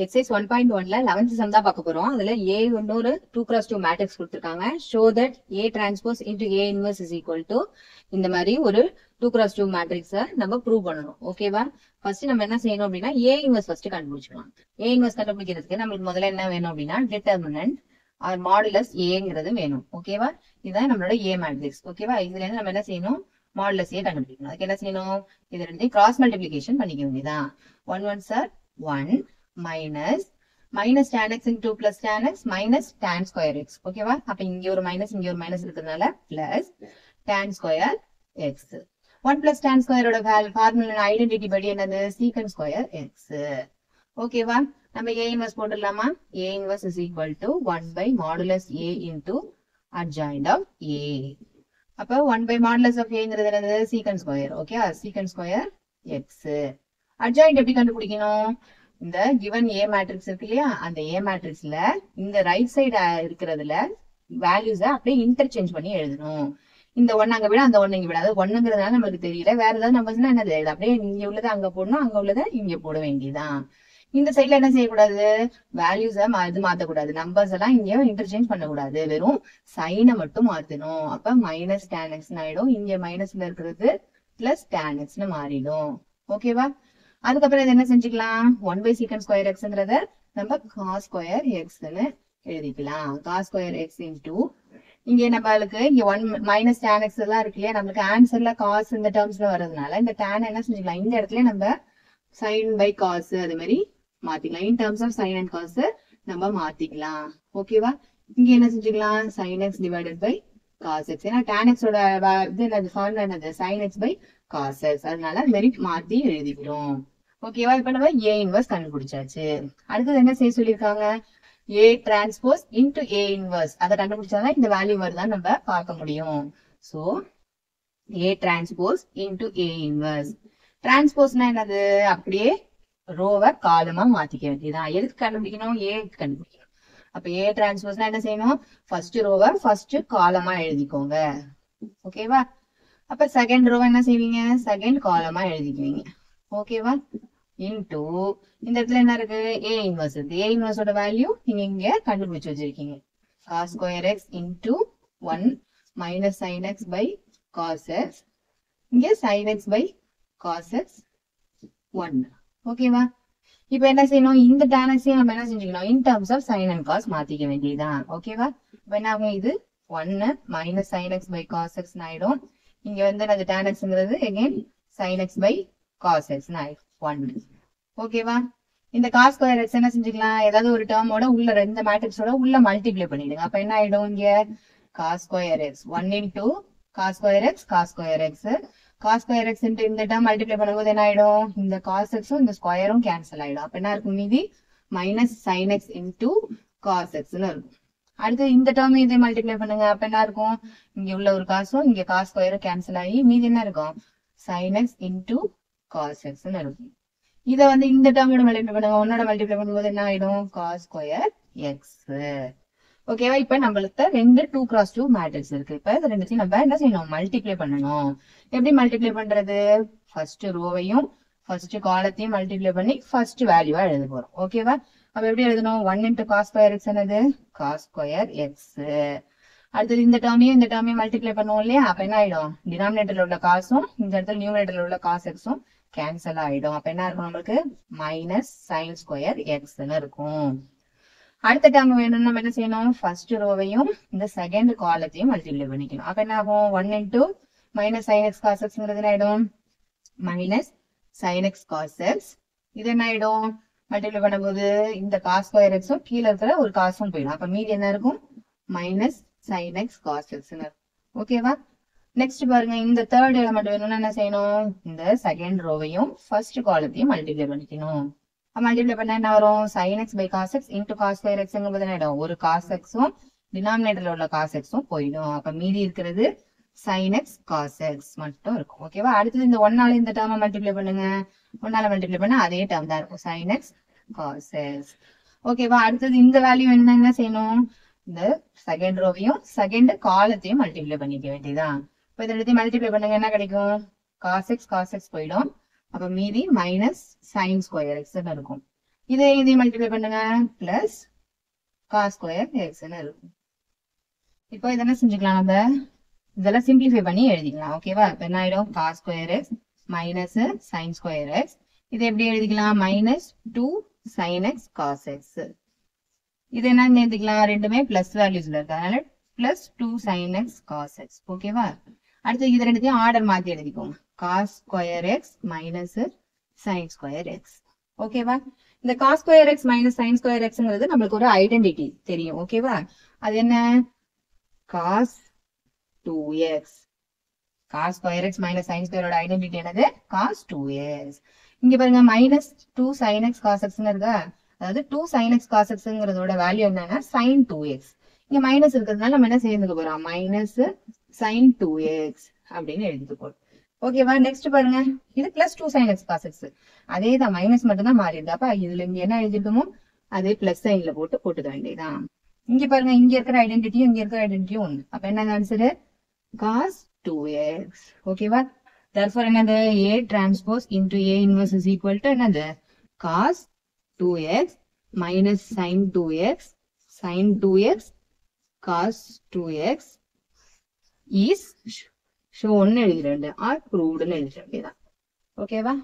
Exercise 1.1ல 11th some தான் பார்க்க போறோம். அதுல A இன்னொரு 2x2 மேட்ரிக்ஸ் கொடுத்திருக்காங்க. Show that A transpose into A inverse is equal to இந்த மாதிரி ஒரு 2x2 மேட்ரிக்ஸை நம்ம ப்ரூவ் பண்ணணும். ஓகேவா? ஃபர்ஸ்ட் நம்ம என்ன செய்யணும் அப்படின்னா A இன்வர்ஸ் ஃபர்ஸ்ட் கண்டுபிடிச்சிக்கலாம். A இன்வர்ஸ் கண்டுபிடிக்கிறதுக்கு நம்மளுக்கு முதல்ல என்ன வேணும் அப்படின்னா டிட்டர்மினன்ட் ஆர் மாடுலஸ் ஏங்கிறது வேணும். ஓகேவா? இதுதான் நம்மளோட A மேட்ரிக்ஸ். ஓகேவா? இதுல இருந்து நம்ம என்ன செய்யணும்? மாடுலஸ் ஏ கண்டுபிடிக்கணும். அதுக்கு என்ன செய்யணும்? இது ரெண்டையும் கிராஸ் மல்டிபிளிகேஷன் பண்ணிக்க வேண்டியதான். 1 1s are 1 minus tan x into plus tan x minus tan square x. ஓகேவா? அப்ப இங்க ஒரு மைனஸ் இங்க ஒரு மைனஸ் இருக்கிறதுனால plus tan square x. 1 plus tan square ஓட ஃபார்முலா ஐடென்டிட்டி படி என்னது? secant square x. ஓகேவா? நம்ம A inverse போட்டுடலாமா? A inverse is equal to 1 by modulus A into adjoint of A. அப்ப 1 by modulus of A ங்கிறது என்னது? secant square. Okay? secant square x. adjoint எப்படி கண்டுபிடிக்கணும்? இந்த given A மேட்ரிக்ஸ் இருக்கு இல்லையா, அந்த A மேட்ரிக்ஸ்ல இந்த ரைட் சைடு இருக்கிறதுல வேல்யூஸ அப்படியே இன்டர்சேஞ்ச் பண்ணி எழுதணும். இந்த ஒன்னு அங்க விட அந்த ஒன்னு இங்க விட, அதாவது ஒண்ணுங்கிறதுனால நமக்கு தெரியல, வேற ஏதாவது நம்பர்ஸ்னா என்னது? அப்படியே இங்க உள்ளதை அங்க போடணும், அங்க உள்ளதை இங்க போட வேண்டியதுதான். இந்த சைட்ல என்ன செய்யக்கூடாது? வேல்யூஸ இது மாத்தக்கூடாது, நம்பர்ஸ் எல்லாம் இங்க இன்டர்சேஞ்ச் பண்ணக்கூடாது, வெறும் சைனை மட்டும் மாத்தணும். அப்ப மைனஸ் tan x ஆயிடும், இங்க மைனஸ்ல இருக்கிறது பிளஸ் tan x மாறிடும். ஓகேவா? அதுக்கப்புறம் இது என்ன செஞ்சுக்கலாம்? 1 by secant square xங்கிறத நம்ம cos square x ன்னு எழுதிக்கலாம். cos square x into இங்க நம்மளுக்கு இங்க 1 minus tan x எல்லாம் இருக்கு இல்லையா, நம்மளுக்கு ஆன்சர்ல cos இந்த டேர்ம்ஸ்ல வர்றதுனால இந்த tan என்ன செஞ்சுக்கலாம்? இந்த இடத்துல நம்ம sin by cos அது மாதிரி மாத்திக்கலாம். in terms of sin and cos நம்ம மாத்திக்கலாம். ஓகேவா? இங்க என்ன செஞ்சுக்கலாம்? sin x divided by cos x. ஏன்னா tan x ஓட இது என்னது? ஃபார்முலா என்னது? sin x by cos x. அதனால இந்த மாதிரி மாத்தி எழுதிக்கிறோம். ஓகேவா? இப்ப நம்ம A இன்வர்ஸ் கண்டுபிடிச்சாச்சு. அடுத்தது என்ன செய்ய சொல்லியிருக்காங்க? A transpose into A inverse. அதை கண்டுபிடிச்சாதான் இந்த வேல்யூ வருதான்னு நம்ம பார்க்க முடியும். So A transpose into A inverse. டிரான்ஸ்போஸ்னா என்னது? அப்படியே ரோவை காலமா மாத்திக்க வேண்டியதான். எதுக்கு கண்டுபிடிக்கணும்? A கண்டுபிடிக்கணும். அப்ப A டிரான்ஸ்போஸ்னா என்ன செய்யணும்? ஃபர்ஸ்ட் ரோவை ஃபர்ஸ்ட் காலமா எழுதிக்கோங்க. ஓகேவா? அப்ப செகண்ட் ரோவை என்ன செய்வீங்க? செகண்ட் காலமா எழுதிக்குவீங்க. ஓகேவா? இன்டு இந்த இடத்துல என்ன இருக்கு? A இன்வர்ஸ் இருக்கு. A இன்வர்ஸோட வேல்யூ நீங்க இங்க கண்டுபிடிச்சு வச்சிருக்கீங்க. cos square x into 1 minus sin x by cos x. இங்க sin x by cos x 1. ஓகேவா? இப்ப என்ன செய்யணும்? இந்த tan x நம்ம என்ன செஞ்சுக்கணும்? in terms of sin and cos மாத்திக்க வேண்டியதுதான். ஓகேவா? இப்ப என்ன ஆகும்? இது 1 minus sin x by cos x ஆயிடும். இங்க வந்து அது tan xங்கிறது again sin x by cos x ஆயிடும் 1. ஓகேவா? இந்த cos square x என்ன செஞ்சுக்கலாம்? ஏதாவது ஒரு டேர்மோட உள்ள இந்த மேட்ரிக்ஸோட உள்ள மல்டிப்ளை பண்ணிடுங்க. அப்ப என்ன ஆயிடும்? இங்க cos square x 1 into cos square x cos square x. cos square x into இந்த டேர்ம் மல்டிப்ளை பண்ணும்போது என்ன ஆயிடும்? இந்த cos x இந்த ஸ்கொயரும் கேன்சல் ஆயிடும். அப்ப என்ன இருக்கும்? மீதி minus sin x into cos x ன்னு இருக்கும். அடுத்து இந்த டேர்ம் இதை மல்டிப்ளை பண்ணுங்க. அப்ப என்ன இருக்கும்? இங்க உள்ள ஒரு காசும் இங்க cos ஸ்கொயரும் கேன்சல் ஆகி மீதி என்ன இருக்கும்? sin x into cos x ன்னு இருக்கும். இதை வந்து இந்த டேர்மோட மல்டிப்ளை பண்ணுங்க. ஒன்னோட மல்டிப்ளை பண்ணும்போது என்ன ஆயிடும்? cos square x. ஓகேவா? இப்ப நம்மளுக்கு ரெண்டு 2x2 மேட்ரிக்ஸ் இருக்கு. இப்ப இது ரெண்டுத்தையும் நம்ம என்ன செய்யணும்? மல்டிப்ளை பண்ணணும். எப்படி மல்டிப்ளை பண்றது? ஃபர்ஸ்ட் ரோவையும் ஃபர்ஸ்ட் காலத்தையும் மல்டிப்ளை பண்ணி ஃபர்ஸ்ட் வேல்யூவா எழுத போறோம். ஓகேவா? அப்ப எப்படி எழுதணும்? 1 into cos square x என்னது? cos square x. அடுத்தது இந்த டேர்மையும் மல்டிப்ளை பண்ணுவோம் இல்லையா? அப்ப என்ன ஆயிடும்? டினாமினேட்டர்ல உள்ள காசும் இந்த இடத்துல நியூமரேட்டர்ல உள்ள cos xம் கேன்சல் ஆயிடும். அப்ப என்ன இருக்கும்? நம்மளுக்கு மைனஸ் sin ஸ்கொயர் x இருக்கும். அடுத்த டேர்ம் வேணும்னு நம்ம என்ன செய்யணும்? ஃபர்ஸ்ட் ரோவையும் இந்த செகண்ட் காலத்தையும் மல்டிப்ளை பண்ணிக்கணும். அப்ப என்ன ஆகும்? 1 into minus sin x cos xங்கிறது என்ன ஆயிடும்? Minus sin x cos x. இது என்ன ஆயிடும்? மல்டிப்ளை பண்ணும்போது இந்த cos ஸ்கொயர் xம் கீழே இருக்கிற ஒரு காசும் போயிடும். அப்ப மீதி என்ன இருக்கும்? Minus sin x cos x. ஓகேவா? நெக்ஸ்ட் பாருங்க, இந்த தேர்ட் எலிமெண்ட் வேணும்னா என்ன செய்யணும்? இந்த செகண்ட் ரோவையும் ஃபர்ஸ்ட் காலத்தையும் மல்டிப்ளை பண்ணிக்கணும். மல்டிப்ளை பண்ணா என்ன வரும்? sin x by cos x into cos square x ங்கிறது என்ன ஆயிடும்? ஒரு cos xம் டினாமினேட்டர்ல உள்ள cos xம் போயிடும். அப்ப மீதி இருக்கிறது sin x cos x மட்டும் இருக்கும். ஓகேவா? அடுத்தது இந்த 1ஆல இந்த டேர்மை மல்டிப்ளை பண்ணுங்க. 1ஆல மல்டிப்ளை பண்ணா அதே டேர்ம் தான் இருக்கும், sin x cos x. ஓகேவா? அடுத்தது இந்த வேல்யூ என்ன செய்யணும்? இந்த செகண்ட் ரோவையும் செகண்ட் காலத்தையும் மல்டிப்ளை பண்ணிக்க வேண்டியதான். இப்ப இதை எடுத்து மல்டிப்ளை பண்ணுங்க. என்ன கிடைக்கும்? cos x போயிடும். அப்ப மீதி மைனஸ் sin ஸ்கொயர் x இருக்கும். இதை மல்டிப்ளை பண்ணுங்க பிளஸ் காஸ் ஸ்கொயர் எக்ஸ்ன்னு இருக்கும். இப்போ இதெல்லாம் செஞ்சுக்கலாம் நம்ம, இதெல்லாம் சிம்பிளிஃபை பண்ணி எழுதிக்கலாம். ஓகேவா? இப்போ என்ன ஆயிடும், cos square X minus sine square X. இது எப்படி எழுதிக்கலாம், minus 2 sin x cos x. இது என்ன எழுதிக்கலாம், ரெண்டுமே பிளஸ் வேல்யூஸ்ல இருக்கு, அதனால plus 2 sin x cos x. ஓகேவா? அடுத்து இது ரெண்டுத்தையும் ஆர்டர் மாத்தி எழுதிக்கோங்க, cos square X minus sine square x. ஓகேவா? இந்த cos square X minus sine square எக்ஸ்ங்கிறது நம்மளுக்கு ஒரு ஐடென்டிட்டி தெரியும். ஓகேவா? அது என்ன, cos 2x. Cos square X minus sine ஸ்கொயரோட ஐடென்டிட்டி என்னது, காஸ் 2x. இங்க பாருங்க minus 2 sin x cos x இருக்கா, அதாவது 2 sin x cos xங்கிறதோட வேல்யூ என்னன்னா sin 2x. இங்க மைனஸ் இருக்கிறதுனால நம்ம என்ன செய்யறதுக்கு போறோம், மைனஸ் sin 2x அப்படின்னு எழுதிட்டு போறோம். ஓகேவா? நெக்ஸ்ட் பாருங்க, இது plus 2 sin x cos x. அதே தான், மைனஸ் மட்டும் தான் மாறி இருக்கு. அப்ப இதுல இங்க என்ன எழுதிட்டோமோ அதே பிளஸ் சைன்ல போட்டுக்க வேண்டியதான். இங்க பாருங்க, இங்க இருக்கிற ஐடென்டிட்டியும் இங்க இருக்கிற ஐடென்டிட்டியும் ஒண்ணு. அப்ப என்ன ஆன்சர், cos 2x. ஓகேவா? therefore என்னது, A transpose into A inverse is equal to என்னது, cos 2x minus sin 2x sin 2x cos 2x is shown எழுதிட்டு or proved எழுதிட்டு. ஓகேவா?